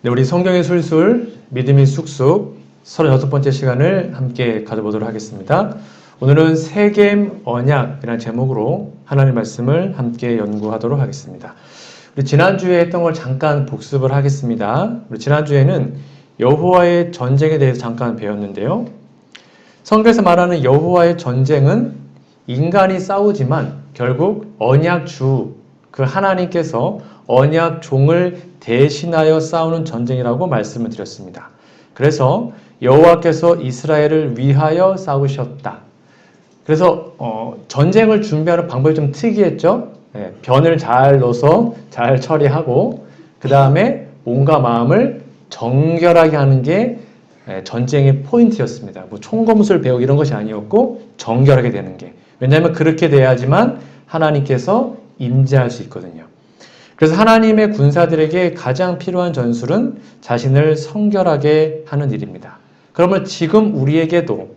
네, 우리 성경의 술술, 믿음이 쑥쑥 36번째 시간을 함께 가져보도록 하겠습니다. 오늘은 세겜 언약이라는 제목으로 하나님의 말씀을 함께 연구하도록 하겠습니다. 우리 지난주에 했던 걸 잠깐 복습을 하겠습니다. 우리 지난주에는 여호와의 전쟁에 대해서 잠깐 배웠는데요. 성경에서 말하는 여호와의 전쟁은 인간이 싸우지만 결국 언약주, 그 하나님께서 언약 종을 대신하여 싸우는 전쟁이라고 말씀을 드렸습니다. 그래서 여호와께서 이스라엘을 위하여 싸우셨다. 그래서 전쟁을 준비하는 방법이 좀 특이했죠. 변을 잘 넣어서 잘 처리하고 그 다음에 몸과 마음을 정결하게 하는 게 전쟁의 포인트였습니다. 뭐 총검술 배우기 이런 것이 아니었고 정결하게 되는 게. 왜냐하면 그렇게 돼야지만 하나님께서 임재할 수 있거든요. 그래서 하나님의 군사들에게 가장 필요한 전술은 자신을 성결하게 하는 일입니다. 그러면 지금 우리에게도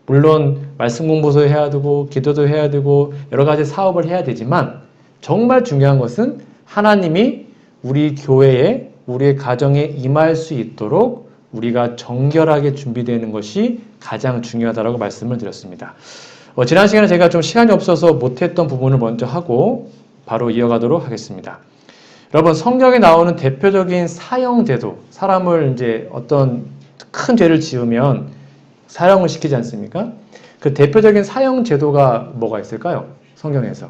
물론 말씀 공부도 해야 되고 기도도 해야 되고 여러 가지 사업을 해야 되지만 정말 중요한 것은 하나님이 우리 교회에 우리의 가정에 임할 수 있도록 우리가 정결하게 준비되는 것이 가장 중요하다고 말씀을 드렸습니다. 지난 시간에 제가 좀 시간이 없어서 못했던 부분을 먼저 하고 바로 이어가도록 하겠습니다. 여러분, 성경에 나오는 대표적인 사형제도, 사람을 이제 어떤 큰 죄를 지으면 사형을 시키지 않습니까? 그 대표적인 사형제도가 뭐가 있을까요? 성경에서.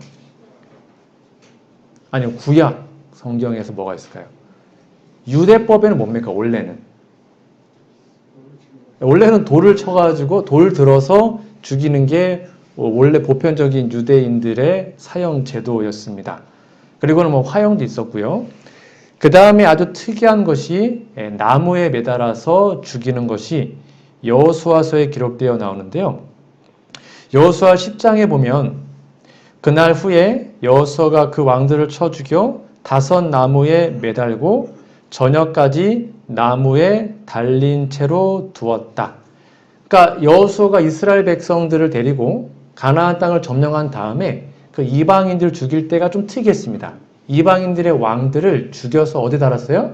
아니요, 구약 성경에서 뭐가 있을까요? 유대법에는 뭡니까, 원래는? 원래는 돌을 쳐가지고 돌 들어서 죽이는 게 원래 보편적인 유대인들의 사형제도였습니다. 그리고는 뭐 화형도 있었고요. 그 다음에 아주 특이한 것이 나무에 매달아서 죽이는 것이 여호수아서에 기록되어 나오는데요. 여호수아 10장에 보면 그날 후에 여호수아가 그 왕들을 쳐 죽여 5 나무에 매달고 저녁까지 나무에 달린 채로 두었다. 그러니까 여호수아가 이스라엘 백성들을 데리고 가나안 땅을 점령한 다음에 그 이방인들 죽일 때가 좀 특이했습니다. 이방인들의 왕들을 죽여서 어디 달았어요?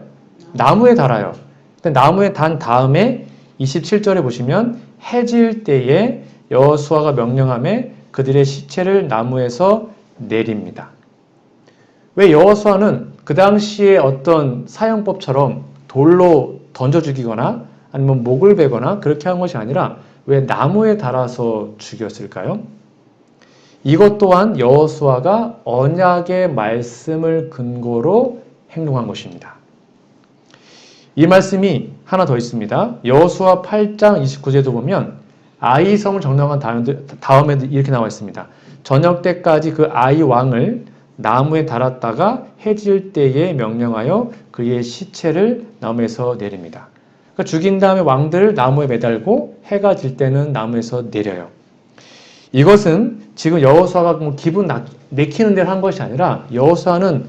나무에 달아요. 근데 나무에 단 다음에 27절에 보시면 해질 때에 여호수아가 명령하며 그들의 시체를 나무에서 내립니다. 왜 여호수아는 그 당시에 어떤 사형법처럼 돌로 던져 죽이거나 아니면 목을 베거나 그렇게 한 것이 아니라 왜 나무에 달아서 죽였을까요? 이것 또한 여호수아가 언약의 말씀을 근거로 행동한 것입니다. 이 말씀이 하나 더 있습니다. 여호수아 8장 29절도 보면 아이성을 점령한 다음에 이렇게 나와 있습니다. 저녁 때까지 그 아이 왕을 나무에 달았다가 해질 때에 명령하여 그의 시체를 나무에서 내립니다. 그러니까 죽인 다음에 왕들을 나무에 매달고 해가 질 때는 나무에서 내려요. 이것은 지금 여호수아가 뭐 기분 내키는 대로 한 것이 아니라 여호수아는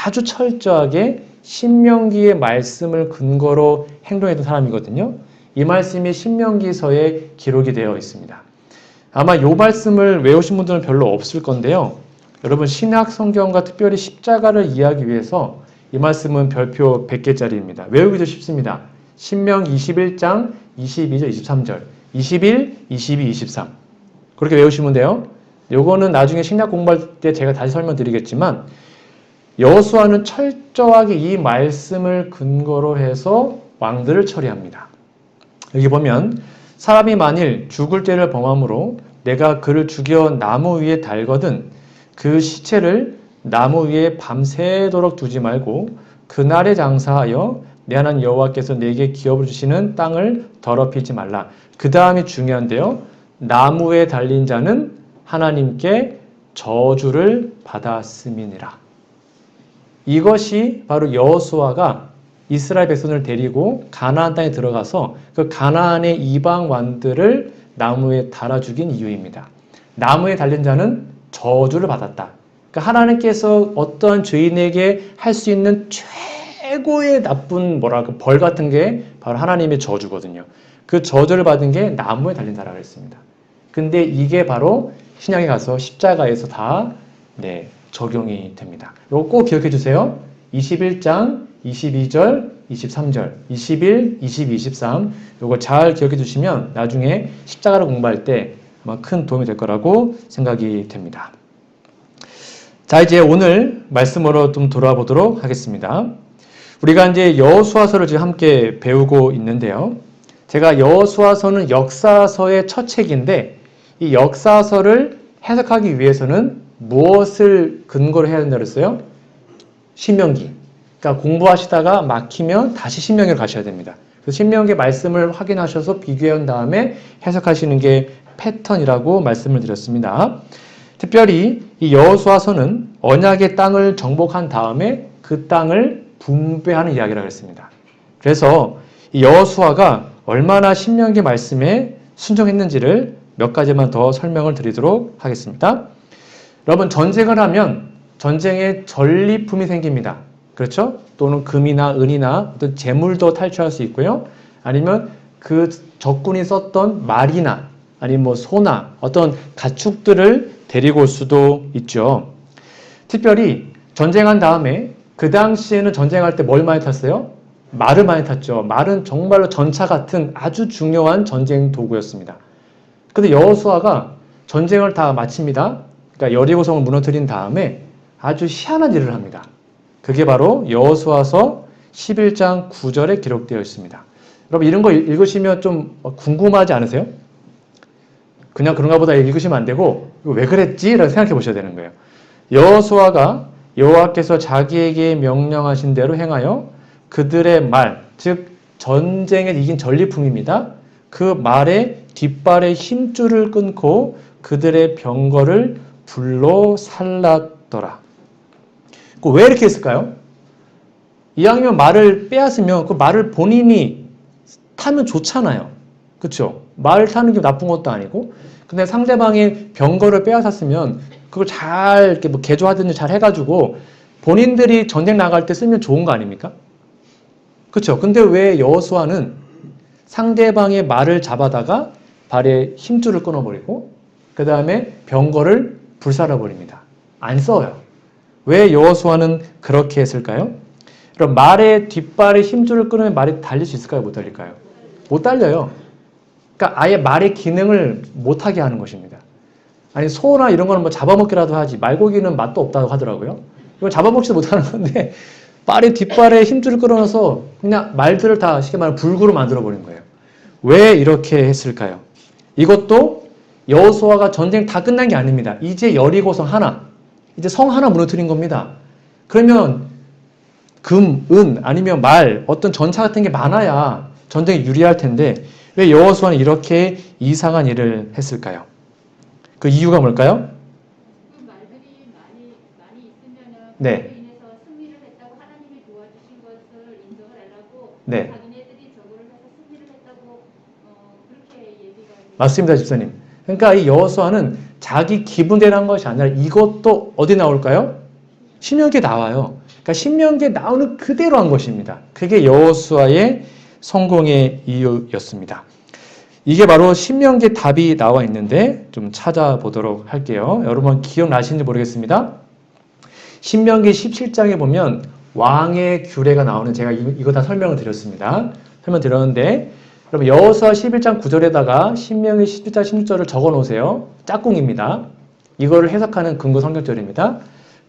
아주 철저하게 신명기의 말씀을 근거로 행동했던 사람이거든요. 이 말씀이 신명기서에 기록이 되어 있습니다. 아마 이 말씀을 외우신 분들은 별로 없을 건데요. 여러분, 신약 성경과 특별히 십자가를 이해하기 위해서 이 말씀은 별표 100개짜리입니다. 외우기도 쉽습니다. 신명기 21장 22절 23절 21, 22, 23 그렇게 외우시면 돼요. 요거는 나중에 신약 공부할 때 제가 다시 설명드리겠지만 여호수아는 철저하게 이 말씀을 근거로 해서 왕들을 처리합니다. 여기 보면 사람이 만일 죽을 죄를 범함으로 내가 그를 죽여 나무 위에 달거든 그 시체를 나무 위에 밤새도록 두지 말고 그날에 장사하여 내 하나님 여호와께서 내게 기업을 주시는 땅을 더럽히지 말라. 그 다음이 중요한데요. 나무에 달린 자는 하나님께 저주를 받았음이니라. 이것이 바로 여호수아가 이스라엘 백성을 데리고 가나안 땅에 들어가서 그 가나안의 이방 왕들을 나무에 달아 죽인 이유입니다. 나무에 달린 자는 저주를 받았다. 그러니까 하나님께서 어떠한 죄인에게 할 수 있는 최고의 나쁜 벌 같은 게 바로 하나님의 저주거든요. 그 저주를 받은 게 나무에 달린 자라고 했습니다. 근데 이게 바로 신약에 가서 십자가에서 다 적용이 됩니다. 이거 꼭 기억해 주세요. 21장 22절, 23절, 21, 22, 23 요거 잘 기억해 두시면 나중에 십자가를 공부할 때 아마 큰 도움이 될 거라고 생각이 됩니다. 자, 이제 오늘 말씀으로 좀 돌아보도록 하겠습니다. 우리가 이제 여호수아서를 지금 함께 배우고 있는데요. 제가 여호수아서는 역사서의 첫 책인데 이 역사서를 해석하기 위해서는 무엇을 근거로 해야 된다고 했어요? 신명기. 그러니까 공부하시다가 막히면 다시 신명기를 가셔야 됩니다. 그래서 신명기 말씀을 확인하셔서 비교한 다음에 해석하시는 게 패턴이라고 말씀을 드렸습니다. 특별히 이 여호수아서는 언약의 땅을 정복한 다음에 그 땅을 분배하는 이야기라고 했습니다. 그래서 이 여호수아가 얼마나 신명기 말씀에 순종했는지를 몇 가지만 더 설명을 드리도록 하겠습니다. 여러분, 전쟁을 하면 전쟁에 전리품이 생깁니다. 그렇죠? 또는 금이나 은이나 어떤 재물도 탈취할 수 있고요. 아니면 그 적군이 썼던 말이나 아니면 뭐 소나 어떤 가축들을 데리고 올 수도 있죠. 특별히 전쟁한 다음에 그 당시에는 전쟁할 때 뭘 많이 탔어요? 말을 많이 탔죠. 말은 정말로 전차 같은 아주 중요한 전쟁 도구였습니다. 근데 여호수아가 전쟁을 다 마칩니다. 그러니까 여리고성을 무너뜨린 다음에 아주 희한한 일을 합니다. 그게 바로 여호수아서 11장 9절에 기록되어 있습니다. 여러분, 이런 거 읽으시면 좀 궁금하지 않으세요? 그냥 그런가 보다 읽으시면 안 되고 이거 왜 그랬지? 라고 생각해 보셔야 되는 거예요. 여호수아가 여호와께서 자기에게 명령하신 대로 행하여 그들의 말, 즉 전쟁에 이긴 전리품입니다. 그 말의 뒷발의 힘줄을 끊고 그들의 병거를 불로 살랐더라. 왜 이렇게 했을까요? 이왕이면 말을 빼앗으면 그 말을 본인이 타면 좋잖아요. 그렇죠? 말을 타는 게 나쁜 것도 아니고. 근데 상대방의 병거를 빼앗았으면 그걸 잘 이렇게 뭐 개조하든지 잘 해가지고 본인들이 전쟁 나갈 때 쓰면 좋은 거 아닙니까? 그렇죠? 근데 왜 여호수아는 상대방의 말을 잡아다가 발에 힘줄을 끊어버리고 그 다음에 병거를 불살라버립니다. 안 써요. 왜 여호수아는 그렇게 했을까요? 그럼 말의 뒷발에 힘줄을 끊으면 말이 달릴 수 있을까요? 못 달릴까요? 못 달려요. 그러니까 아예 말의 기능을 못하게 하는 것입니다. 아니 소나 이런 거는 뭐 잡아먹기라도 하지 말고기는 맛도 없다고 하더라고요. 이건 잡아먹지도 못하는 건데 말의 뒷발에 힘줄을 끌어넣어서 그냥 말들을 다 쉽게 말하면 불구로 만들어버린 거예요. 왜 이렇게 했을까요? 이것도 여호수아가 전쟁 다 끝난 게 아닙니다. 이제 여리고성 하나, 이제 성 하나 무너뜨린 겁니다. 그러면 금, 은 아니면 말, 어떤 전차 같은 게 많아야 전쟁에 유리할 텐데 왜 여호수아는 이렇게 이상한 일을 했을까요? 그 이유가 뭘까요? 그 말들이 많이 있으면은 네. 그로 인해서 승리를 했다고 하나님이 도와주신 것을 인정을 하려고 네. 자기네들이 저거를 해서 승리를 했다고 그렇게 얘기가 맞습니다, 집사님. 그러니까 이 여호수아는 자기 기분대로 한 것이 아니라 이것도 어디 나올까요? 신명기에 나와요. 그러니까 신명기에 나오는 그대로 한 것입니다. 그게 여호수아의 성공의 이유였습니다. 이게 바로 신명기에 답이 나와 있는데 좀 찾아보도록 할게요. 여러분 기억나시는지 모르겠습니다. 신명기 17장에 보면 왕의 규례가 나오는 제가 이거 다 설명을 드렸습니다. 설명드렸는데 여러분 여호수아 11장 9절에다가 신명기 17장 16절을 적어 놓으세요. 짝꿍입니다. 이거를 해석하는 근거 성경절입니다.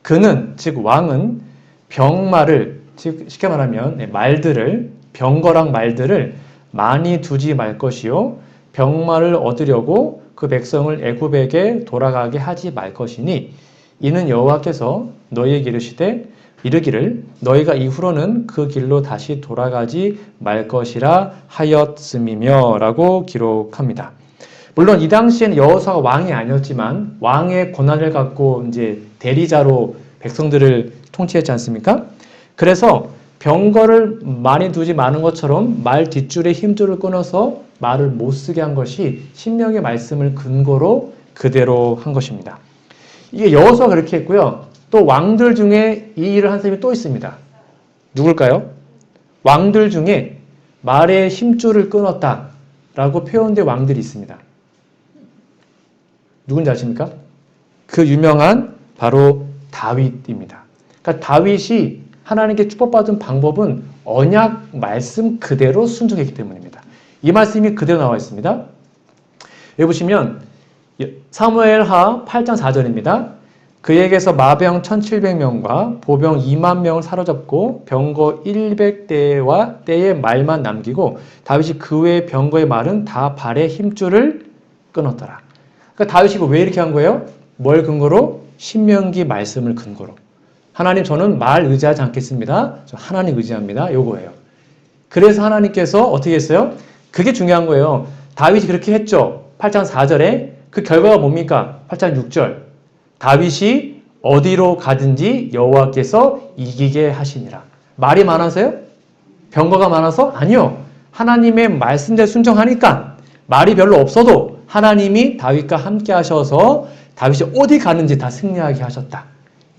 그는 즉 왕은 병마를 즉 쉽게 말하면 말들을 병거랑 말들을 많이 두지 말 것이요 병마를 얻으려고 그 백성을 애굽에게 돌아가게 하지 말 것이니 이는 여호와께서 너희에게 이르기를 너희가 이후로는 그 길로 다시 돌아가지 말 것이라 하였음이며 라고 기록합니다. 물론 이 당시에는 여호수아가 왕이 아니었지만 왕의 권한을 갖고 이제 대리자로 백성들을 통치했지 않습니까? 그래서 병거를 많이 두지 마는 것처럼 말 뒷줄에 힘줄을 끊어서 말을 못 쓰게 한 것이 신명의 말씀을 근거로 그대로 한 것입니다. 이게 여호수아가 그렇게 했고요. 또 왕들 중에 이 일을 한 사람이 또 있습니다. 누굴까요? 왕들 중에 말의 힘줄을 끊었다라고 표현된 왕들이 있습니다. 누군지 아십니까? 그 유명한 바로 다윗입니다. 그러니까 다윗이 하나님께 축복받은 방법은 언약 말씀 그대로 순종했기 때문입니다. 이 말씀이 그대로 나와 있습니다. 여기 보시면 사무엘하 8장 4절입니다. 그에게서 마병 1700명과 보병 2만 명을 사로잡고 병거 100대와 떼의 말만 남기고 다윗이 그 외의 병거의 말은 다 발의 힘줄을 끊었더라. 그러니까 다윗이 왜 이렇게 한 거예요? 뭘 근거로? 신명기 말씀을 근거로. 하나님 저는 말 의지하지 않겠습니다. 저 하나님 의지합니다. 요거예요. 그래서 하나님께서 어떻게 했어요? 그게 중요한 거예요. 다윗이 그렇게 했죠. 8장 4절에 그 결과가 뭡니까? 8장 6절. 다윗이 어디로 가든지 여호와께서 이기게 하시니라. 말이 많아서요? 병거가 많아서? 아니요. 하나님의 말씀대로 순종하니까 말이 별로 없어도 하나님이 다윗과 함께 하셔서 다윗이 어디 가는지 다 승리하게 하셨다.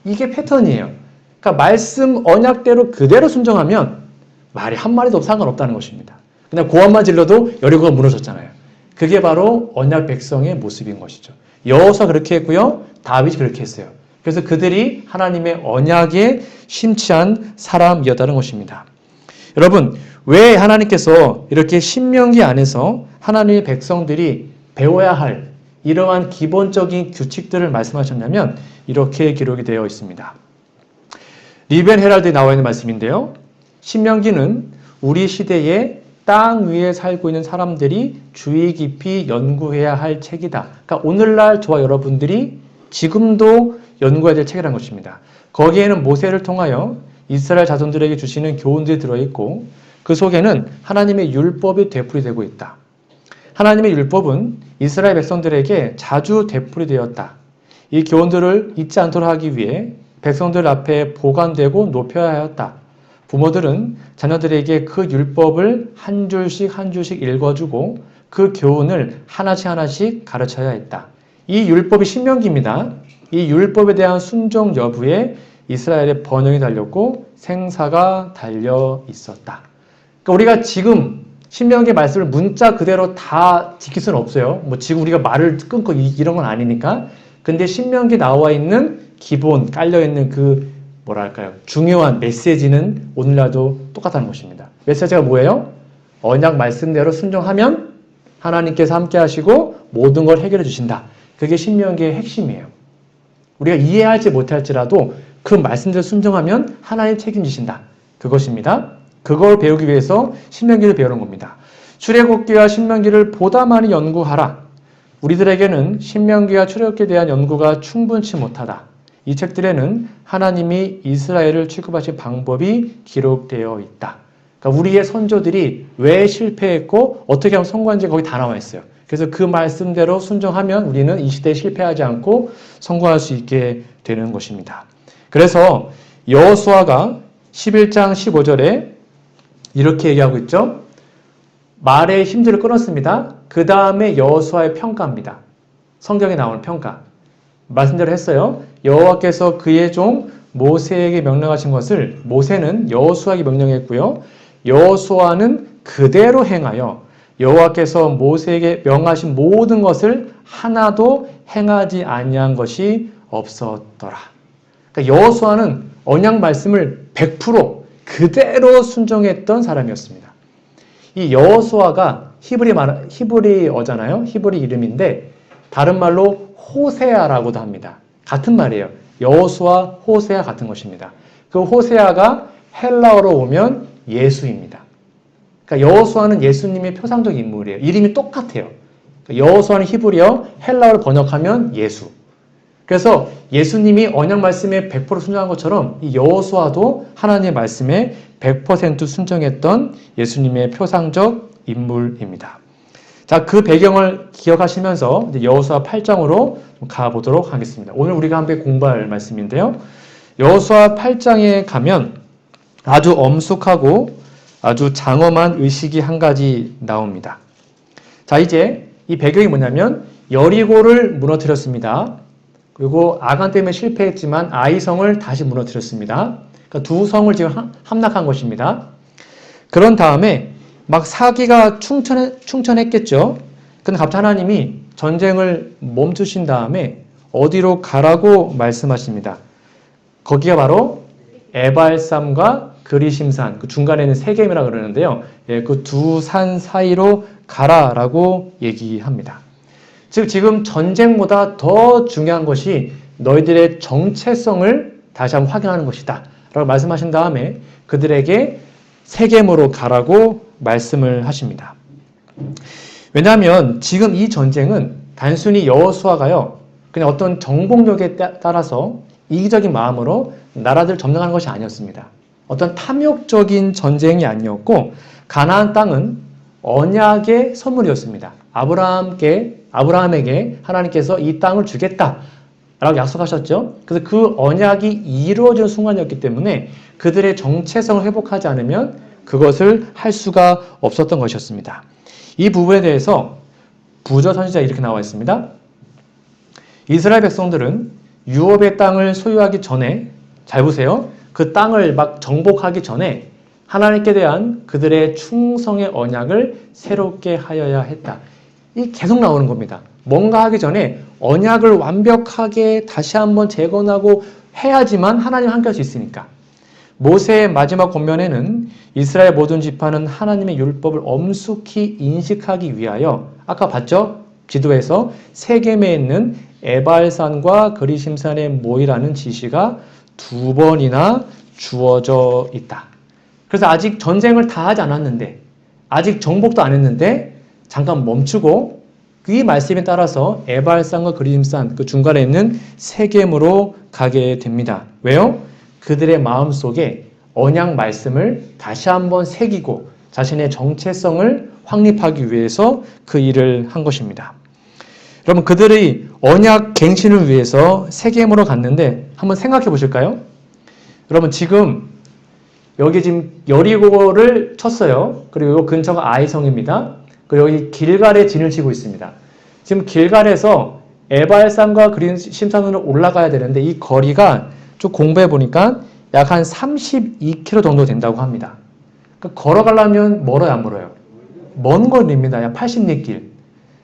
이게 패턴이에요. 그러니까 말씀 언약대로 그대로 순종하면 말이 한 마리도 상관없다는 것입니다. 그냥 고함만 질러도 여리고가 무너졌잖아요. 그게 바로 언약 백성의 모습인 것이죠. 여호수아가 그렇게 했고요. 다윗이 그렇게 했어요. 그래서 그들이 하나님의 언약에 심취한 사람이었다는 것입니다. 여러분, 왜 하나님께서 이렇게 신명기 안에서 하나님의 백성들이 배워야 할 이러한 기본적인 규칙들을 말씀하셨냐면 이렇게 기록이 되어 있습니다. 리벤 헤랄드에 나와 있는 말씀인데요. 신명기는 우리 시대에 땅 위에 살고 있는 사람들이 주의 깊이 연구해야 할 책이다. 그러니까 오늘날 저와 여러분들이 지금도 연구해야 될 책이라는 것입니다. 거기에는 모세를 통하여 이스라엘 자손들에게 주시는 교훈들이 들어있고 그 속에는 하나님의 율법이 되풀이되고 있다. 하나님의 율법은 이스라엘 백성들에게 자주 되풀이되었다. 이 교훈들을 잊지 않도록 하기 위해 백성들 앞에 보관되고 높여야 하였다. 부모들은 자녀들에게 그 율법을 한 줄씩 한 줄씩 읽어주고 그 교훈을 하나씩 하나씩 가르쳐야 했다. 이 율법이 신명기입니다. 이 율법에 대한 순종 여부에 이스라엘의 번영이 달렸고 생사가 달려 있었다. 그러니까 우리가 지금 신명기 말씀을 문자 그대로 다 지킬 수는 없어요. 뭐 지금 우리가 말을 끊고 이런 건 아니니까. 근데 신명기 나와 있는 기본 깔려있는 그 뭐랄까요? 중요한 메시지는 오늘날도 똑같다는 것입니다. 메시지가 뭐예요? 언약 말씀대로 순종하면 하나님께서 함께 하시고 모든 걸 해결해 주신다. 그게 신명기의 핵심이에요. 우리가 이해할지 못할지라도 그 말씀대로 순종하면 하나님 책임지신다. 그것입니다. 그걸 배우기 위해서 신명기를 배우는 겁니다. 출애굽기와 신명기를 보다 많이 연구하라. 우리들에게는 신명기와 출애굽기에 대한 연구가 충분치 못하다. 이 책들에는 하나님이 이스라엘을 취급하신 방법이 기록되어 있다. 그러니까 우리의 선조들이 왜 실패했고 어떻게 하면 성공한지 거기 다 나와 있어요. 그래서 그 말씀대로 순종하면 우리는 이 시대에 실패하지 않고 성공할 수 있게 되는 것입니다. 그래서 여호수아가 11장 15절에 이렇게 얘기하고 있죠. 말의 힘줄을 끊었습니다. 그 다음에 여호수아의 평가입니다. 성경에 나오는 평가. 말씀대로 했어요. 여호와께서 그의 종 모세에게 명령하신 것을 모세는 여호수아에게 명령했고요. 여호수아는 그대로 행하여 여호와께서 모세에게 명하신 모든 것을 하나도 행하지 아니한 것이 없었더라. 그러니까 여호수아는 언약 말씀을 100% 그대로 순종했던 사람이었습니다. 이 여호수아가 히브리어잖아요. 히브리 이름인데 다른 말로 호세아라고도 합니다. 같은 말이에요. 여호수아, 호세아 같은 것입니다. 그 호세아가 헬라어로 오면 예수입니다. 그러니까 여호수아는 예수님의 표상적 인물이에요. 이름이 똑같아요. 여호수아는 히브리어, 헬라어를 번역하면 예수. 그래서 예수님이 언약 말씀에 100% 순종한 것처럼 이 여호수아도 하나님의 말씀에 100% 순종했던 예수님의 표상적 인물입니다. 자, 그 배경을 기억하시면서 이제 여호수아 8장으로 가보도록 하겠습니다. 오늘 우리가 함께 공부할 말씀인데요. 여호수아 8장에 가면 아주 엄숙하고 아주 장엄한 의식이 한 가지 나옵니다. 자, 이제 이 배경이 뭐냐면 여리고를 무너뜨렸습니다. 그리고 아간 때문에 실패했지만 아이성을 다시 무너뜨렸습니다. 그러니까 두 성을 지금 함락한 것입니다. 그런 다음에 막 사기가 충천했겠죠. 근데 갑자기 하나님이 전쟁을 멈추신 다음에 어디로 가라고 말씀하십니다. 거기가 바로 에발삼과 그리심산, 그 중간에 있는 세겜이라고 그러는데요. 예, 그 두 산 사이로 가라라고 얘기합니다. 즉 지금 전쟁보다 더 중요한 것이 너희들의 정체성을 다시 한번 확인하는 것이다 라고 말씀하신 다음에 그들에게 세겜으로 가라고 말씀을 하십니다. 왜냐하면 지금 이 전쟁은 단순히 여호수아가요 그냥 어떤 정복력에 따라서 이기적인 마음으로 나라들을 점령하는 것이 아니었습니다. 어떤 탐욕적인 전쟁이 아니었고 가나안 땅은 언약의 선물이었습니다. 아브라함에게 하나님께서 이 땅을 주겠다라고 약속하셨죠. 그래서 그 언약이 이루어지는 순간이었기 때문에 그들의 정체성을 회복하지 않으면 그것을 할 수가 없었던 것이었습니다. 이 부분에 대해서 부저 선지자에 이렇게 나와 있습니다. 이스라엘 백성들은 유업의 땅을 소유하기 전에, 잘 보세요. 그 땅을 막 정복하기 전에 하나님께 대한 그들의 충성의 언약을 새롭게 하여야 했다. 이 계속 나오는 겁니다. 뭔가 하기 전에 언약을 완벽하게 다시 한번 재건하고 해야지만 하나님 함께 할 수 있으니까. 모세의 마지막 권면에는 이스라엘 모든 지파는 하나님의 율법을 엄숙히 인식하기 위하여 아까 봤죠? 지도에서 세겜에 있는 에발산과 그리심산에 모이라는 지시가 2번이나 주어져 있다. 그래서 아직 전쟁을 다 하지 않았는데 아직 정복도 안 했는데 잠깐 멈추고 이 말씀에 따라서 에발산과 그리심산 그 중간에 있는 세겜으로 가게 됩니다. 왜요? 그들의 마음속에 언약 말씀을 다시 한번 새기고 자신의 정체성을 확립하기 위해서 그 일을 한 것입니다. 여러분 그들의 언약 갱신을 위해서 세겜으로 갔는데 한번 생각해 보실까요? 여러분 지금 여기 지금 여리고를 쳤어요. 그리고 이 근처가 아이성입니다. 그리고 여기 길갈에 진을 치고 있습니다. 지금 길갈에서 에발산과 그리심산으로 올라가야 되는데 이 거리가 좀 공부해 보니까 약 한 32km 정도 된다고 합니다. 그러니까 걸어가려면 멀어요, 안 멀어요? 먼 거리입니다. 약 80리 길.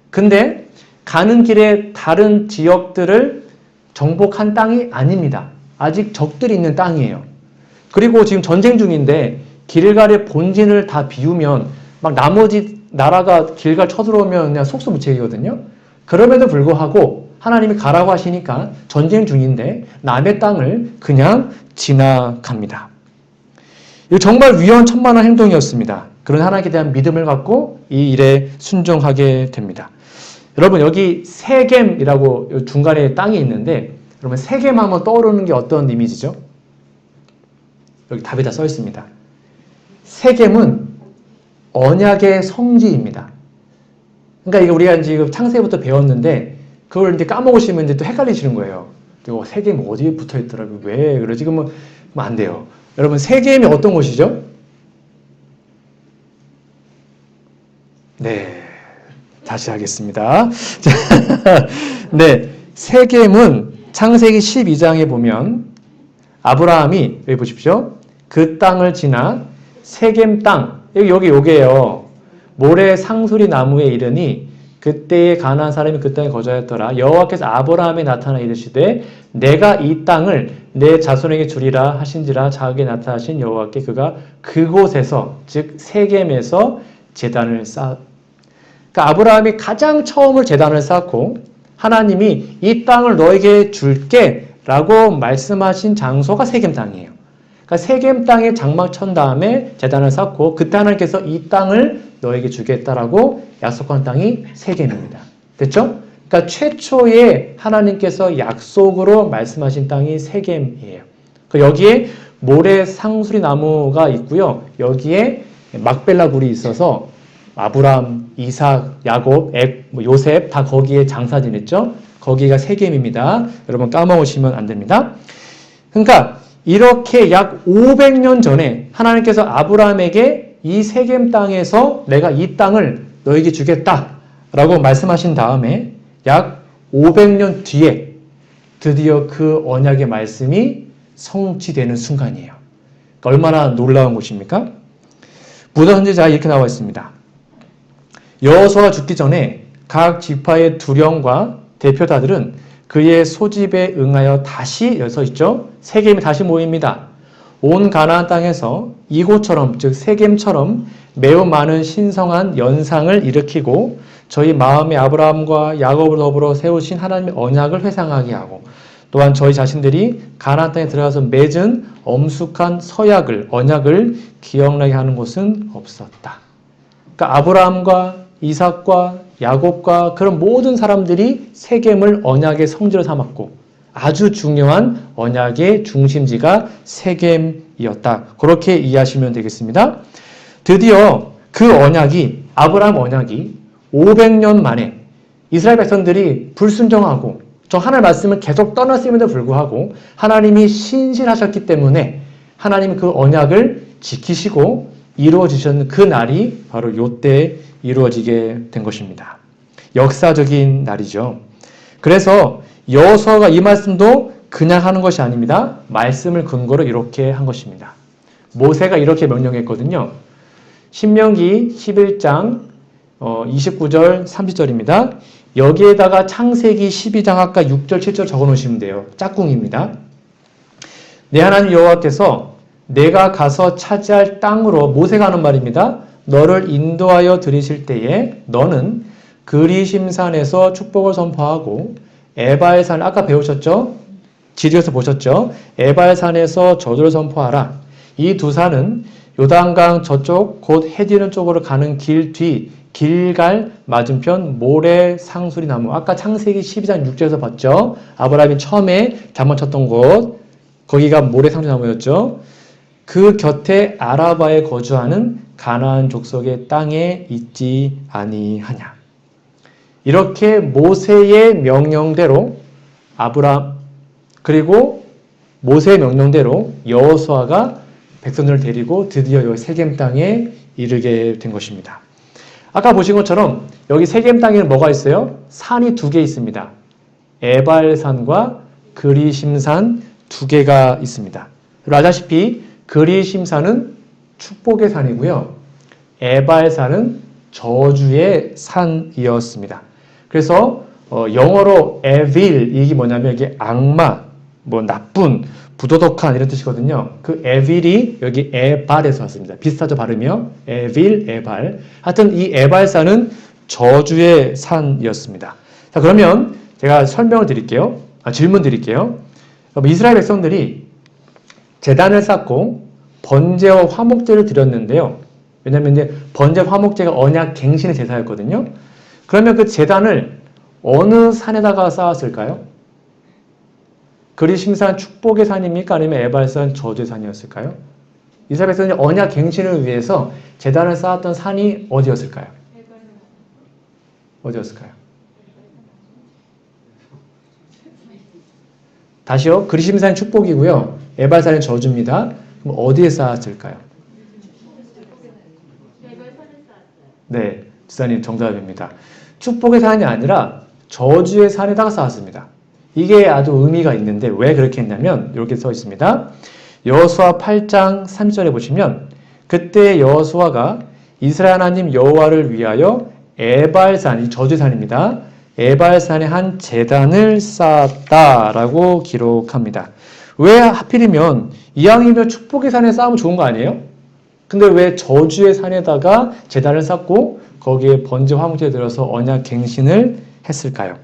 근데 가는 길에 다른 지역들을 정복한 땅이 아닙니다. 아직 적들이 있는 땅이에요. 그리고 지금 전쟁 중인데 길갈의 본진을 다 비우면 막 나머지 나라가 길갈 쳐들어오면 그냥 속수무책이거든요. 그럼에도 불구하고 하나님이 가라고 하시니까 전쟁 중인데 남의 땅을 그냥 지나갑니다. 이거 정말 위헌천만한 행동이었습니다. 그런 하나님께 대한 믿음을 갖고 이 일에 순종하게 됩니다. 여러분 여기 세겜이라고 중간에 땅이 있는데 여러분 세겜 하면 떠오르는 게 어떤 이미지죠? 여기 답에다 써 있습니다. 세겜은 언약의 성지입니다. 그러니까 이거 우리가 지금 창세부터 배웠는데 그걸 이제 까먹으시면 이제 또 헷갈리시는 거예요. 이거 세겜이 어디에 붙어 있더라고요. 왜 그래? 지금은 안 돼요. 여러분 세겜이 어떤 곳이죠? 네, 다시 하겠습니다. 네, 세겜은 창세기 12장에 보면 아브라함이 여기 보십시오. 그 땅을 지나 세겜 땅 요게요. 모래 상수리 나무에 이르니 그때에 가나안 사람이 그 땅에 거주하였더라. 여호와께서 아브라함에 나타나 이르시되 내가 이 땅을 내 자손에게 주리라 하신지라 자기에게 나타나신 여호와께 그가 그곳에서 즉 세겜에서 제단을 쌓. 그러니까 아브라함이 가장 처음을 제단을 쌓고 하나님이 이 땅을 너에게 줄게라고 말씀하신 장소가 세겜 땅이에요. 그러니까 세겜 땅에 장막 천 다음에 제단을 쌓고 그때 하나님께서 이 땅을 너에게 주겠다라고 약속한 땅이 세겜입니다. 됐죠? 그러니까 최초의 하나님께서 약속으로 말씀하신 땅이 세겜이에요. 여기에 모래 상수리 나무가 있고요. 여기에 막벨라 굴이 있어서 아브람, 이삭, 야곱, 요셉 다 거기에 장사 지냈죠? 거기가 세겜입니다. 여러분 까먹으시면 안 됩니다. 그러니까 이렇게 약 500년 전에 하나님께서 아브라함에게 이 세겜 땅에서 내가 이 땅을 너에게 주겠다라고 말씀하신 다음에 약 500년 뒤에 드디어 그 언약의 말씀이 성취되는 순간이에요. 그러니까 얼마나 놀라운 것입니까? 부도 선지자에 이렇게 나와 있습니다. 여호수아가 죽기 전에 각 지파의 두령과 대표자들은 그의 소집에 응하여 다시 여기서 있죠. 세겜이 다시 모입니다. 온 가나안 땅에서 이곳처럼 즉 세겜처럼 매우 많은 신성한 연상을 일으키고 저희 마음에 아브라함과 야곱을 더불어 세우신 하나님의 언약을 회상하게 하고 또한 저희 자신들이 가나안 땅에 들어가서 맺은 엄숙한 서약을 언약을 기억나게 하는 곳은 없었다. 그러니까 아브라함과 이삭과 야곱과 그런 모든 사람들이 세겜을 언약의 성지로 삼았고 아주 중요한 언약의 중심지가 세겜이었다. 그렇게 이해하시면 되겠습니다. 드디어 그 언약이 아브라함 언약이 500년 만에 이스라엘 백성들이 불순종하고 저 하나님의 말씀을 계속 떠났음에도 불구하고 하나님이 신실하셨기 때문에 하나님이 그 언약을 지키시고 이루어 주셨는 그 날이 바로 요때 이루어지게 된 것입니다. 역사적인 날이죠. 그래서 여호수아가 이 말씀도 그냥 하는 것이 아닙니다. 말씀을 근거로 이렇게 한 것입니다. 모세가 이렇게 명령했거든요. 신명기 11장 29절 30절입니다. 여기에다가 창세기 12장 아까 6절 7절 적어 놓으시면 돼요. 짝꿍입니다. 내 하나님 여호와께서 내가 가서 차지할 땅으로 모세가 하는 말입니다. 너를 인도하여 들이실 때에 너는 그리심산에서 축복을 선포하고 에발산 아까 배우셨죠? 지리에서 보셨죠? 에발산에서 저주를 선포하라. 이 두 산은 요단강 저쪽 곧 해디는 쪽으로 가는 길 뒤 길갈 맞은편 모래 상수리 나무 아까 창세기 12장 6절에서 봤죠? 아브라함이 처음에 잠만 쳤던 곳 거기가 모래 상수리 나무였죠? 그 곁에 아라바에 거주하는 가나안 족속의 땅에 있지 아니하냐. 이렇게 모세의 명령대로 아브라함 그리고 모세의 명령대로 여호수아가 백성들을 데리고 드디어 여기 세겜 땅에 이르게 된 것입니다. 아까 보신 것처럼 여기 세겜 땅에는 뭐가 있어요? 산이 두 개 있습니다. 에발산과 그리심산 두 개가 있습니다. 그리고 알다시피 그리심산은 축복의 산이고요. 에발산은 저주의 산이었습니다. 그래서 영어로 에빌 이게 뭐냐면 이게 악마, 뭐 나쁜, 부도덕한 이런 뜻이거든요. 그 에빌이 여기 에발에서 왔습니다. 비슷하죠 발음이요. 에빌, 에발. 하여튼 이 에발산은 저주의 산이었습니다. 자 그러면 제가 설명을 드릴게요. 질문 드릴게요. 이스라엘 백성들이 제단을 쌓고 번제와 화목제를 드렸는데요. 왜냐하면 이제 번제 화목제가 언약 갱신의 제사였거든요. 그러면 그 제단을 어느 산에다가 쌓았을까요? 그리심산 축복의 산입니까? 아니면 에발산 저주의 산이었을까요? 이스라엘 백성이 언약 갱신을 위해서 제단을 쌓았던 산이 어디였을까요? 어디였을까요? 다시요. 그리심산 축복이고요. 에발산은 저주입니다. 그럼 어디에 쌓았을까요? 네, 지사님 정답입니다. 축복의 산이 아니라 저주의 산에다가 쌓았습니다. 이게 아주 의미가 있는데 왜 그렇게 했냐면 이렇게 써 있습니다. 여호수아 8장 3절에 보시면 그때 여호수아가 이스라엘 하나님 여호와를 위하여 에발산, 이 저주의 산입니다. 에발산에 한 제단을 쌓았다라고 기록합니다. 왜 하필이면 이왕이면 축복의 산에 쌓으면 좋은 거 아니에요? 근데 왜 저주의 산에다가 제단을 쌓고 거기에 번제 화목제를 들어서 언약 갱신을 했을까요?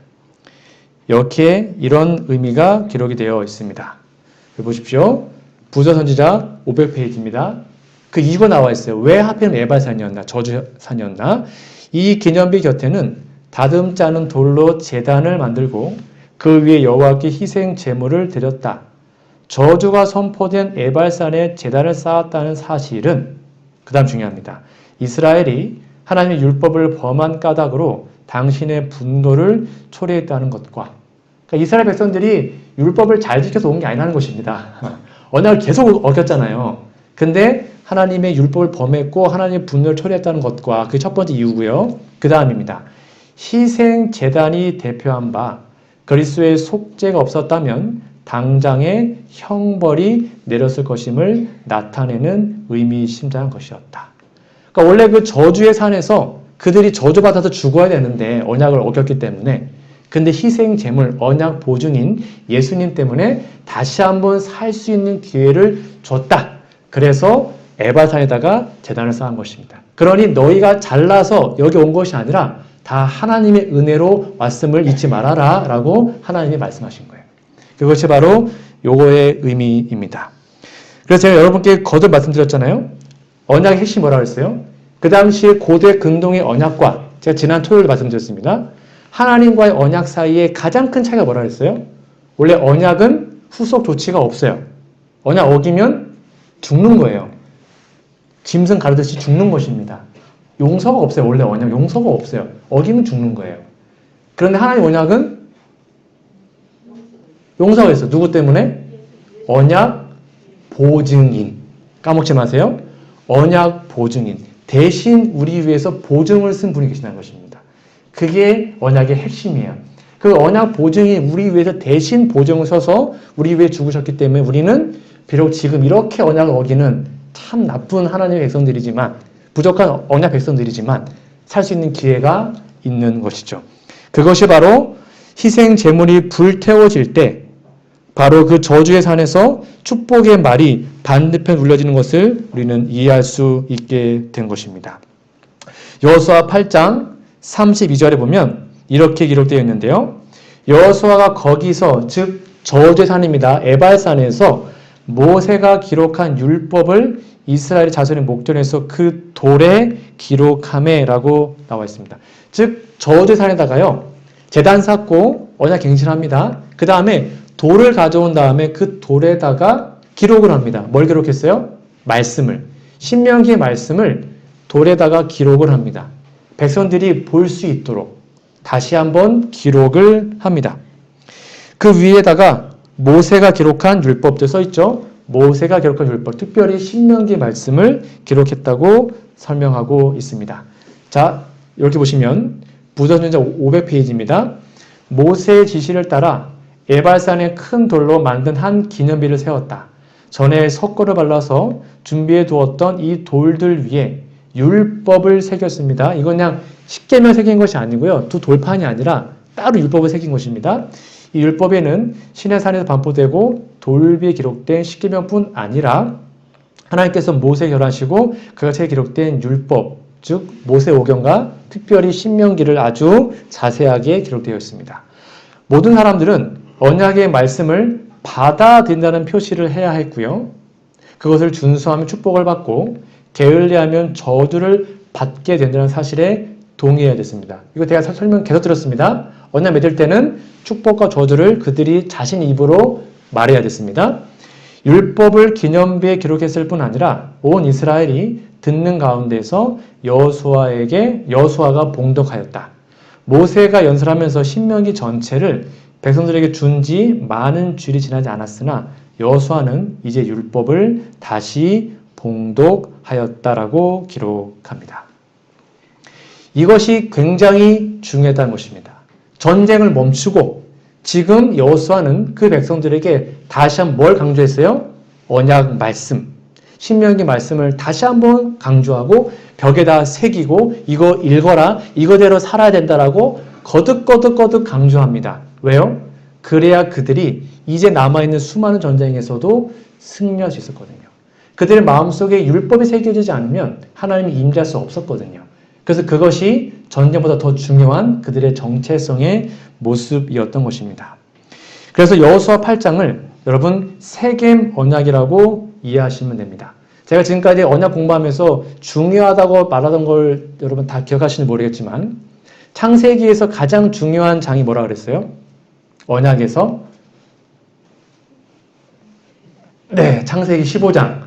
이렇게 이런 의미가 기록이 되어 있습니다. 보십시오. 부조선지자 500페이지입니다. 그 이유가 나와 있어요. 왜 하필이면 에발산이었나? 저주산이었나? 이 기념비 곁에는 다듬지 않은 돌로 제단을 만들고 그 위에 여호와께 희생 제물을 드렸다. 저주가 선포된 에발산에 제단을 쌓았다는 사실은 그 다음 중요합니다. 이스라엘이 하나님의 율법을 범한 까닭으로 당신의 분노를 초래했다는 것과 그러니까 이스라엘 백성들이 율법을 잘 지켜서 온 게 아니라는 것입니다. 언약을 계속 어겼잖아요. 근데 하나님의 율법을 범했고 하나님의 분노를 초래했다는 것과 그게 첫 번째 이유고요. 그 다음입니다. 희생 제단이 대표한 바 그리스도의 속죄가 없었다면 당장의 형벌이 내렸을 것임을 나타내는 의미심장한 것이었다. 그러니까 원래 그 저주의 산에서 그들이 저주받아서 죽어야 되는데 언약을 어겼기 때문에 근데 희생 제물, 언약 보증인 예수님 때문에 다시 한번 살 수 있는 기회를 줬다. 그래서 에발산에다가 제단을 쌓은 것입니다. 그러니 너희가 잘나서 여기 온 것이 아니라 다 하나님의 은혜로 왔음을 잊지 말아라 라고 하나님이 말씀하신 거예요. 그것이 바로 요거의 의미입니다. 그래서 제가 여러분께 거듭 말씀드렸잖아요. 언약의 핵심이 뭐라고 했어요? 그 당시에 고대 근동의 언약과 제가 지난 토요일 말씀드렸습니다. 하나님과의 언약 사이에 가장 큰 차이가 뭐라고 했어요? 원래 언약은 후속 조치가 없어요. 언약 어기면 죽는 거예요. 짐승 가르듯이 죽는 것입니다. 용서가 없어요. 원래 언약 용서가 없어요. 어기면 죽는 거예요. 그런데 하나님 언약은 용서가 있어요. 누구 때문에? 언약 보증인. 까먹지 마세요. 언약 보증인. 대신 우리 위해서 보증을 쓴 분이 계시다는 것입니다. 그게 언약의 핵심이에요. 그 언약 보증이 우리 위해서 대신 보증을 서서 우리 위해 죽으셨기 때문에 우리는 비록 지금 이렇게 언약을 어기는 참 나쁜 하나님의 백성들이지만, 부족한 언약 백성들이지만 살 수 있는 기회가 있는 것이죠. 그것이 바로 희생 제물이 불태워질 때 바로 그 저주의 산에서 축복의 말이 반대편 울려지는 것을 우리는 이해할 수 있게 된 것입니다. 여호수아 8장 32절에 보면 이렇게 기록되어 있는데요. 여호수아가 거기서, 즉 저주의 산입니다. 에발산에서 모세가 기록한 율법을 이스라엘 자손의 목전에서 그 돌에 기록하매라고 나와 있습니다. 즉 저주의 산에다가요, 제단 쌓고 언약 갱신합니다. 그 다음에 돌을 가져온 다음에 그 돌에다가 기록을 합니다. 뭘 기록했어요? 말씀을. 신명기의 말씀을 돌에다가 기록을 합니다. 백성들이 볼 수 있도록 다시 한번 기록을 합니다. 그 위에다가 모세가 기록한 율법도 써있죠. 모세가 기록한 율법, 특별히 신명기 말씀을 기록했다고 설명하고 있습니다. 자, 이렇게 보시면 부전전자 500페이지입니다. 모세의 지시를 따라 에발산의 큰 돌로 만든 한 기념비를 세웠다. 전에 석고를 발라서 준비해 두었던 이 돌들 위에 율법을 새겼습니다. 이건 그냥 십계명 새긴 것이 아니고요. 두 돌판이 아니라 따로 율법을 새긴 것입니다. 이 율법에는 시내산에서 반포되고 돌비에 기록된 십계명뿐 아니라 하나님께서 모세에 결하시고 그가 책에 기록된 율법, 즉 모세오경과 특별히 신명기를 아주 자세하게 기록되어 있습니다. 모든 사람들은 언약의 말씀을 받아들인다는 표시를 해야 했고요. 그것을 준수하면 축복을 받고 게을리하면 저주를 받게 된다는 사실에 동의해야 됐습니다. 이거 제가 설명 계속 드렸습니다. 언약 맺을 때는 축복과 저주를 그들이 자신 입으로 말해야 됐습니다. 율법을 기념비에 기록했을 뿐 아니라 온 이스라엘이 듣는 가운데서 여호수아가 봉독하였다. 모세가 연설하면서 신명기 전체를 백성들에게 준 지 많은 주일이 지나지 않았으나 여호수아는 이제 율법을 다시 봉독하였다라고 기록합니다. 이것이 굉장히 중요하다는 것입니다. 전쟁을 멈추고 지금 여호수아는 그 백성들에게 다시 한번 뭘 강조했어요? 언약 말씀, 신명기 말씀을 다시 한번 강조하고 벽에다 새기고 이거 읽어라, 이거대로 살아야 된다라고 거듭 강조합니다. 왜요? 그래야 그들이 이제 남아있는 수많은 전쟁에서도 승리할 수 있었거든요. 그들의 마음속에 율법이 새겨지지 않으면 하나님이 임재할 수 없었거든요. 그래서 그것이 전쟁보다 더 중요한 그들의 정체성의 모습이었던 것입니다. 그래서 여호수아 8장을 여러분 세겜 언약이라고 이해하시면 됩니다. 제가 지금까지 언약 공부하면서 중요하다고 말하던 걸 여러분 다 기억하시는지 모르겠지만 창세기에서 가장 중요한 장이 뭐라 그랬어요? 언약에서 창세기 15장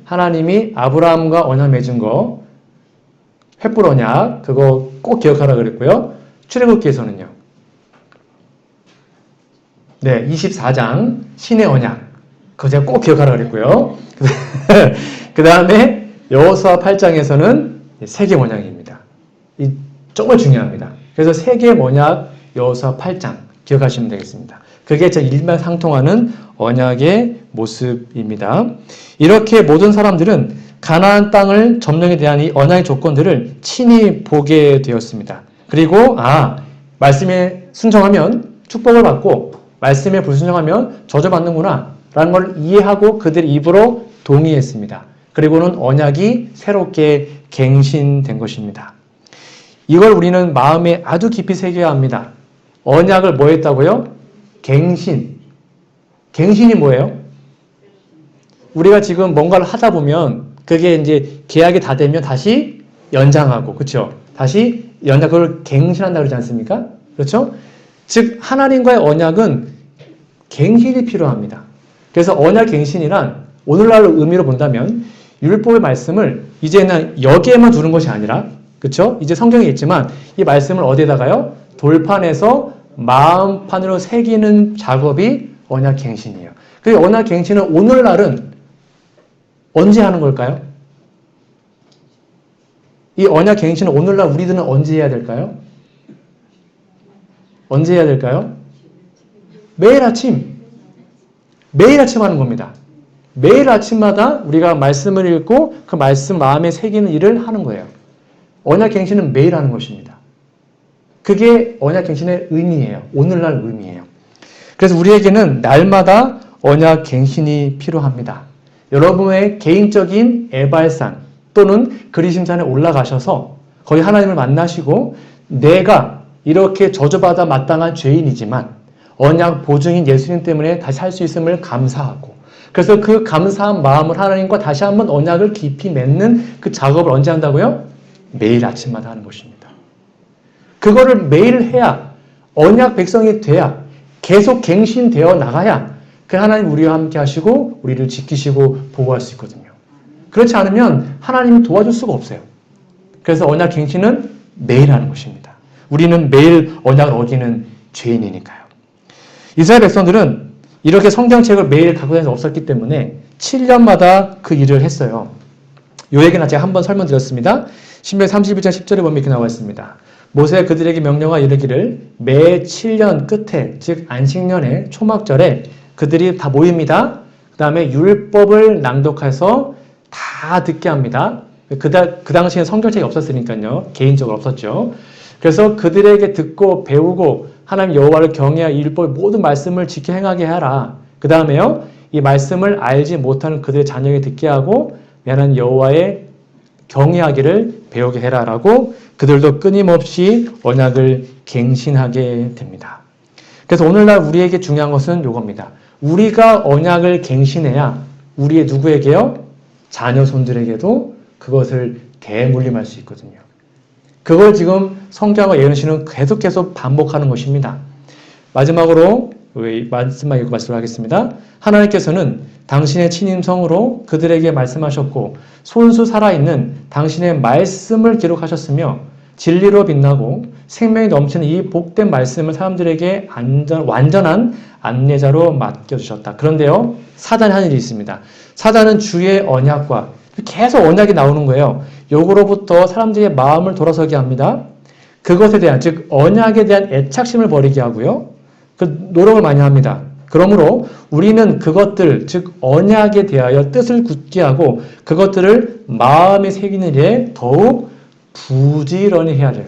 하나님이 아브라함과 언약 맺은 거 횃불 언약 그거 꼭 기억하라 그랬고요. 출애굽기에서는요. 24장 신의 언약 그거 제가 꼭 기억하라 그랬고요. 그 다음에 여호수아 8장에서는 세겜 언약입니다. 이 정말 중요합니다. 그래서 세겜 언약 여호수아 8장 기억하시면 되겠습니다. 그게 제 일맥상통하는 언약의 모습입니다. 이렇게 모든 사람들은 가나안 땅을 점령에 대한 이 언약의 조건들을 친히 보게 되었습니다. 그리고 말씀에 순종하면 축복을 받고 말씀에 불순종하면 저주받는구나 라는 걸 이해하고 그들의 입으로 동의했습니다. 그리고는 언약이 새롭게 갱신된 것입니다. 이걸 우리는 마음에 아주 깊이 새겨야 합니다. 언약을 뭐 했다고요? 갱신. 갱신이 뭐예요? 우리가 지금 뭔가를 하다 보면 그게 이제 계약이 다 되면 다시 연장하고, 그렇죠? 다시 연장, 그걸 갱신한다 그러지 않습니까? 그렇죠? 즉 하나님과의 언약은 갱신이 필요합니다. 그래서 언약 갱신이란 오늘날 의미로 본다면 율법의 말씀을 이제는 여기에만 두는 것이 아니라, 그렇죠? 이제 성경에 있지만 이 말씀을 어디에다가요? 돌판에서 마음판으로 새기는 작업이 언약 갱신이에요. 그 언약 갱신은 오늘날은 언제 하는 걸까요? 이 언약 갱신은 오늘날 우리들은 언제 해야 될까요? 언제 해야 될까요? 매일 아침. 매일 아침 하는 겁니다. 매일 아침마다 우리가 말씀을 읽고 그 말씀 마음에 새기는 일을 하는 거예요. 언약갱신은 매일 하는 것입니다. 그게 언약갱신의 의미예요. 오늘날 의미예요. 그래서 우리에게는 날마다 언약갱신이 필요합니다. 여러분의 개인적인 에발산 또는 그리심산에 올라가셔서 거기 하나님을 만나시고 내가 이렇게 저주받아 마땅한 죄인이지만 언약 보증인 예수님 때문에 다시 살 수 있음을 감사하고, 그래서 그 감사한 마음을 하나님과 다시 한번 언약을 깊이 맺는 그 작업을 언제 한다고요? 매일 아침마다 하는 것입니다. 그거를 매일 해야 언약 백성이 돼야 계속 갱신되어 나가야 그 하나님 우리와 함께 하시고 우리를 지키시고 보호할 수 있거든요. 그렇지 않으면 하나님이 도와줄 수가 없어요. 그래서 언약 갱신은 매일 하는 것입니다. 우리는 매일 언약을 어기는 죄인이니까요. 이스라엘 백성들은 이렇게 성경책을 매일 갖고 다닐 수 없었기 때문에 7년마다 그 일을 했어요. 이 얘기는 제가 한번 설명드렸습니다. 신명기 31장 10절에 보면 이렇게 나와 있습니다. 모세가 그들에게 명령하 이르기를 매 7년 끝에 즉 안식년의 초막절에 그들이 다 모입니다. 그 다음에 율법을 낭독해서 다 듣게 합니다. 그 당시에 성경책이 없었으니까요. 개인적으로 없었죠. 그래서 그들에게 듣고 배우고 하나님 여호와를 경외하여 이 율법의 모든 말씀을 지켜 행하게 하라. 그 다음에요. 이 말씀을 알지 못하는 그들의 자녀에게 듣게 하고 하나님 여호와의 경외하기를 배우게 해라라고 그들도 끊임없이 언약을 갱신하게 됩니다. 그래서 오늘날 우리에게 중요한 것은 이겁니다. 우리가 언약을 갱신해야 우리의 누구에게요? 자녀 손들에게도 그것을 대물림할 수 있거든요. 그걸 지금 성경과 예언시는 계속 반복하는 것입니다. 마지막으로 말씀만 읽고 말씀을 하겠습니다. 하나님께서는 당신의 친임성으로 그들에게 말씀하셨고 손수 살아있는 당신의 말씀을 기록하셨으며 진리로 빛나고 생명이 넘치는 이 복된 말씀을 사람들에게 완전한 안내자로 맡겨주셨다. 그런데요, 사단이 하는 일이 있습니다. 사단은 주의 언약과 계속 언약이 나오는 거예요. 요거로부터 사람들의 마음을 돌아서게 합니다. 그것에 대한, 즉 언약에 대한 애착심을 버리게 하고요. 그 노력을 많이 합니다. 그러므로 우리는 그것들, 즉 언약에 대하여 뜻을 굳게 하고 그것들을 마음에 새기는 일에 더욱 부지런히 해야 돼요.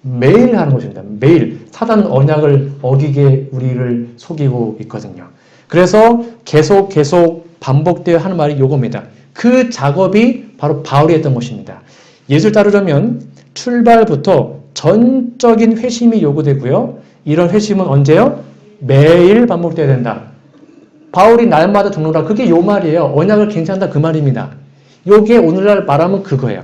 매일 하는 것입니다. 매일. 사단은 언약을 어기게 우리를 속이고 있거든요. 그래서 계속 반복되어 하는 말이 요겁니다. 그 작업이 바로 바울이 했던 것입니다. 예수를 따르려면 출발부터 전적인 회심이 요구되고요. 이런 회심은 언제요? 매일 반복되어야 된다. 바울이 날마다 죽노라. 그게 요 말이에요. 언약을 갱신한다 그 말입니다. 요게 오늘날 말하면 그거예요.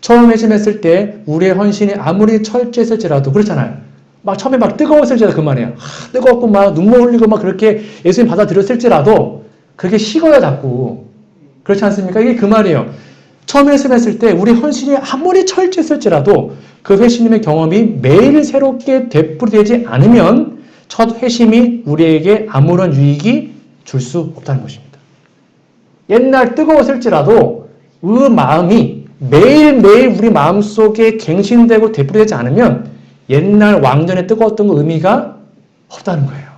처음 회심했을 때 우리의 헌신이 아무리 철저했을지라도 그렇잖아요. 막 처음에 막 뜨거웠을지라도 그 말이에요. 뜨겁고 막 눈물 흘리고 막 그렇게 예수님 받아들였을지라도 그게 식어야 자꾸. 그렇지 않습니까? 이게 그 말이에요. 처음 회심했을 때 우리 헌신이 아무리 철저했을지라도 그 회심의 경험이 매일 새롭게 되풀이되지 않으면 첫 회심이 우리에게 아무런 유익이 줄 수 없다는 것입니다. 옛날 뜨거웠을지라도 그 마음이 매일매일 우리 마음속에 갱신되고 되풀이되지 않으면 옛날 왕전에 뜨거웠던 그 의미가 없다는 거예요.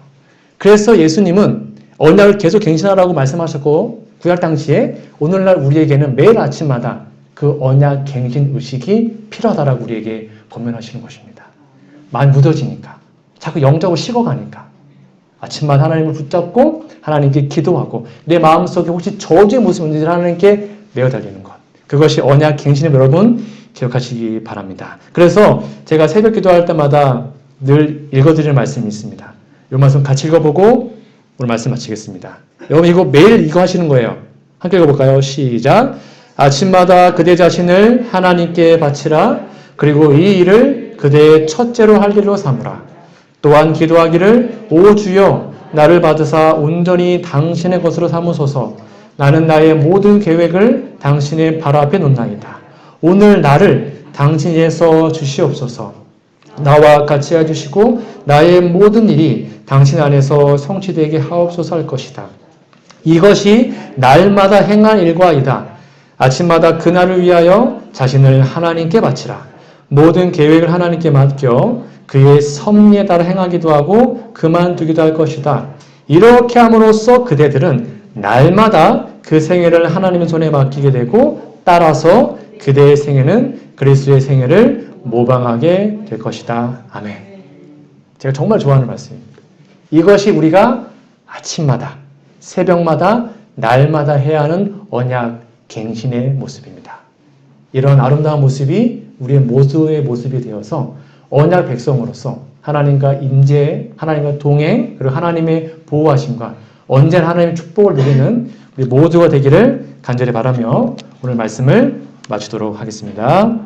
그래서 예수님은 언약을 계속 갱신하라고 말씀하셨고 구약 당시에 오늘날 우리에게는 매일 아침마다 그 언약 갱신 의식이 필요하다라고 우리에게 권면하시는 것입니다. 많이 묻어지니까. 자꾸 영적으로 식어가니까. 아침마다 하나님을 붙잡고 하나님께 기도하고 내 마음속에 혹시 저주의 모습이 있는지 하나님께 내어달리는 것. 그것이 언약 갱신을 여러분 기억하시기 바랍니다. 그래서 제가 새벽 기도할 때마다 늘 읽어드리는 말씀이 있습니다. 이 말씀 같이 읽어보고 오늘 말씀 마치겠습니다. 여러분 이거 매일 이거 하시는 거예요. 함께 읽어볼까요? 시작. 아침마다 그대 자신을 하나님께 바치라. 그리고 이 일을 그대의 첫째로 할 일로 삼으라. 또한 기도하기를 오 주여 나를 받으사 온전히 당신의 것으로 삼으소서. 나는 나의 모든 계획을 당신의 발 앞에 놓나이다. 오늘 나를 당신에서 주시옵소서. 나와 같이 해주시고 나의 모든 일이 당신 안에서 성취되게 하옵소서 할 것이다. 이것이 날마다 행한 일과이다. 아침마다 그날을 위하여 자신을 하나님께 바치라. 모든 계획을 하나님께 맡겨 그의 섭리에 따라 행하기도 하고 그만두기도 할 것이다. 이렇게 함으로써 그대들은 날마다 그 생애를 하나님의 손에 맡기게 되고 따라서 그대의 생애는 그리스도의 생애를 모방하게 될 것이다. 아멘. 제가 정말 좋아하는 말씀입니다. 이것이 우리가 아침마다 새벽마다 날마다 해야 하는 언약 갱신의 모습입니다. 이런 아름다운 모습이 우리의 모두의 모습이 되어서 언약 백성으로서 하나님과 임재, 하나님과 동행, 그리고 하나님의 보호하심과 언제나 하나님의 축복을 누리는 우리 모두가 되기를 간절히 바라며 오늘 말씀을 마치도록 하겠습니다.